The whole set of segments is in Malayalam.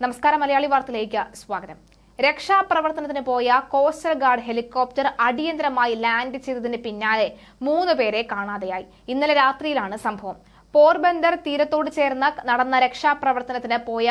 നമസ്കാരം, മലയാളി വാർത്തയിലേക്ക് സ്വാഗതം. രക്ഷാപ്രവർത്തനത്തിന് പോയ കോസ്റ്റൽ ഗാർഡ് ഹെലികോപ്റ്റർ അടിയന്തരമായി ലാൻഡ് ചെയ്തതിന് പിന്നാലെ 3 പേരെ കാണാതെയായി. ഇന്നലെ രാത്രിയിലാണ് സംഭവം. പോർബന്ദർ തീരത്തോട് ചേർന്ന് നടന്ന രക്ഷാപ്രവർത്തനത്തിന് പോയ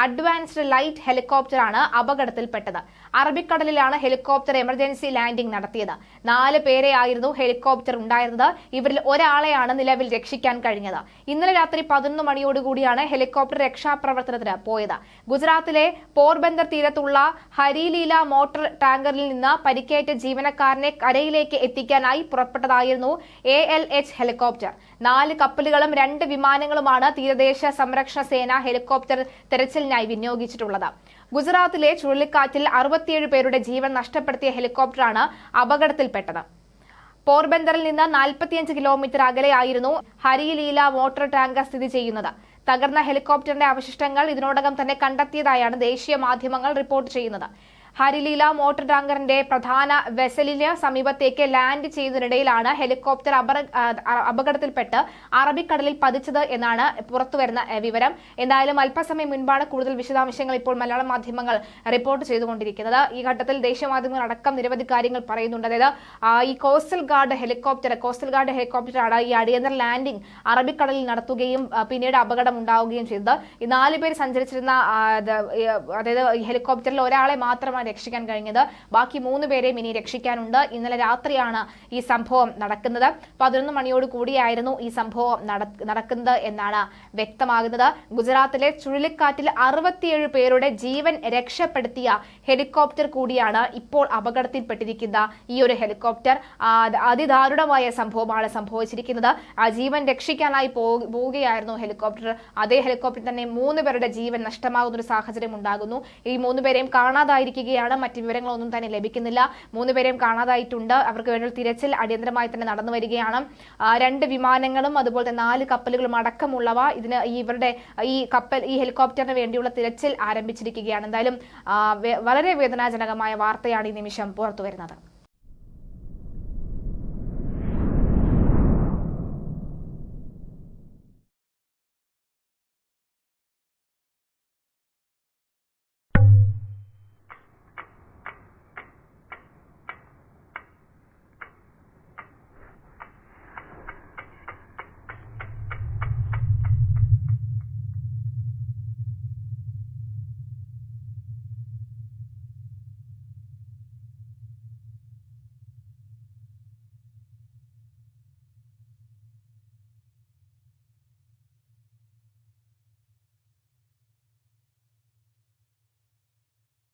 അഡ്വാൻസ്ഡ് ലൈറ്റ് ഹെലികോപ്റ്ററാണ് അപകടത്തിൽപ്പെട്ടത്. അറബിക്കടലിലാണ് ഹെലികോപ്റ്റർ എമർജൻസി ലാൻഡിംഗ് നടത്തിയത്. 4 പേരെയായിരുന്നു ഹെലികോപ്റ്റർ ഉണ്ടായിരുന്നത്. ഇവരിൽ ഒരാളെയാണ് നിലവിൽ രക്ഷിക്കാൻ കഴിഞ്ഞത്. ഇന്നലെ രാത്രി 11 മണിയോടുകൂടിയാണ് ഹെലികോപ്റ്റർ രക്ഷാപ്രവർത്തനത്തിന് പോയത്. ഗുജറാത്തിലെ പോർബന്ദർ തീരത്തുള്ള ഹരിലീല മോട്ടോർ ടാങ്കറിൽ നിന്ന് പരിക്കേറ്റ ജീവനക്കാരനെ കരയിലേക്ക് എത്തിക്കാനായി പുറപ്പെട്ടതായിരുന്നു ALH ഹെലികോപ്റ്റർ. 4 കപ്പലുകളും 2 വിമാനങ്ങളുമാണ് തീരദേശ സംരക്ഷണ സേന ഹെലികോപ്റ്റർ തെരച്ചിലിനായി വിനിയോഗിച്ചിട്ടുള്ളത്. ഗുജറാത്തിലെ ചുഴലിക്കാറ്റിൽ 67 പേരുടെ ജീവൻ നഷ്ടപ്പെടുത്തിയ ഹെലികോപ്റ്ററാണ് അപകടത്തിൽപ്പെട്ടത്. പോർബന്ദറിൽ നിന്ന് 45 കിലോമീറ്റർ അകലെയായിരുന്നു ഹരിലീല മോട്ടോർ ടാങ്കർ സ്ഥിതി ചെയ്യുന്നത്. തകർന്ന ഹെലികോപ്റ്ററിന്റെ അവശിഷ്ടങ്ങൾ ഇതിനോടകം തന്നെ കണ്ടെത്തിയതായാണ് ദേശീയ മാധ്യമങ്ങൾ റിപ്പോർട്ട് ചെയ്യുന്നത്. ഹരിലീല മോട്ടോർ ടാങ്കറിന്റെ പ്രധാന വെസലിന് സമീപത്തേക്ക് ലാൻഡ് ചെയ്യുന്നതിനിടയിലാണ് ഹെലികോപ്റ്റർ അപകടത്തിൽപ്പെട്ട് അറബിക്കടലിൽ പതിച്ചത് എന്നാണ് പുറത്തുവരുന്ന വിവരം. എന്തായാലും അല്പസമയം മുൻപാണ് കൂടുതൽ വിശദാംശങ്ങൾ ഇപ്പോൾ മലയാള മാധ്യമങ്ങൾ റിപ്പോർട്ട് ചെയ്തുകൊണ്ടിരിക്കുന്നത്. ഈ ഘട്ടത്തിൽ ദേശീയ മാധ്യമങ്ങൾ അടക്കം നിരവധി കാര്യങ്ങൾ പറയുന്നുണ്ട്. അതായത് ഈ കോസ്റ്റൽ ഗാർഡ് ഹെലികോപ്റ്ററാണ് ഈ അടിയന്തര ലാൻഡിംഗ് അറബിക്കടലിൽ നടത്തുകയും പിന്നീട് അപകടം ഉണ്ടാവുകയും ചെയ്തത്. ഈ 4 പേര് സഞ്ചരിച്ചിരുന്ന അതായത് ഹെലികോപ്റ്ററിൽ ഒരാളെ മാത്രമാണ് രക്ഷിക്കാൻ കഴിഞ്ഞത്. ബാക്കി 3 പേരെയും ഇനി രക്ഷിക്കാനുണ്ട്. ഇന്നലെ രാത്രിയാണ് ഈ സംഭവം നടക്കുന്നത്. 11 മണിയോട് കൂടിയായിരുന്നു ഈ സംഭവം നടക്കുന്നത് എന്നാണ് വ്യക്തമാകുന്നത്. ഗുജറാത്തിലെ ചുഴലിക്കാറ്റിൽ 67 പേരുടെ ജീവൻ രക്ഷപ്പെടുത്തിയ ഹെലികോപ്റ്റർ കൂടിയാണ് ഇപ്പോൾ അപകടത്തിൽപ്പെട്ടിരിക്കുന്ന ഈ ഒരു ഹെലികോപ്റ്റർ. അതിദാരുണമായ സംഭവമാണ് സംഭവിച്ചിരിക്കുന്നത്. ജീവൻ രക്ഷിക്കാനായി പോവുകയായിരുന്നു ഹെലികോപ്റ്റർ. അതേ ഹെലികോപ്റ്റർ തന്നെ 3 പേരുടെ ജീവൻ നഷ്ടമാകുന്ന ഒരു സാഹചര്യം ഉണ്ടാകുന്നു. ഈ 3 പേരെയും കാണാതായിരിക്കുകയാണ്. മറ്റ് വിവരങ്ങളൊന്നും തന്നെ ലഭിക്കുന്നില്ല. 3 പേരെയും കാണാതായിട്ടുണ്ട്. അവർക്ക് വേണ്ടി തിരച്ചിൽ അടിയന്തരമായി തന്നെ നടന്നു വരികയാണ്. 2 വിമാനങ്ങളും അതുപോലെ 4 കപ്പലുകളും അടക്കമുള്ളവ ഈ ഹെലികോപ്റ്ററിന് വേണ്ടിയുള്ള തിരച്ചിൽ ആരംഭിച്ചിരിക്കുകയാണ്. എന്തായാലും വളരെ വേദനാജനകമായ വാർത്തയാണ് ഈ നിമിഷം പുറത്തു വരുന്നത്.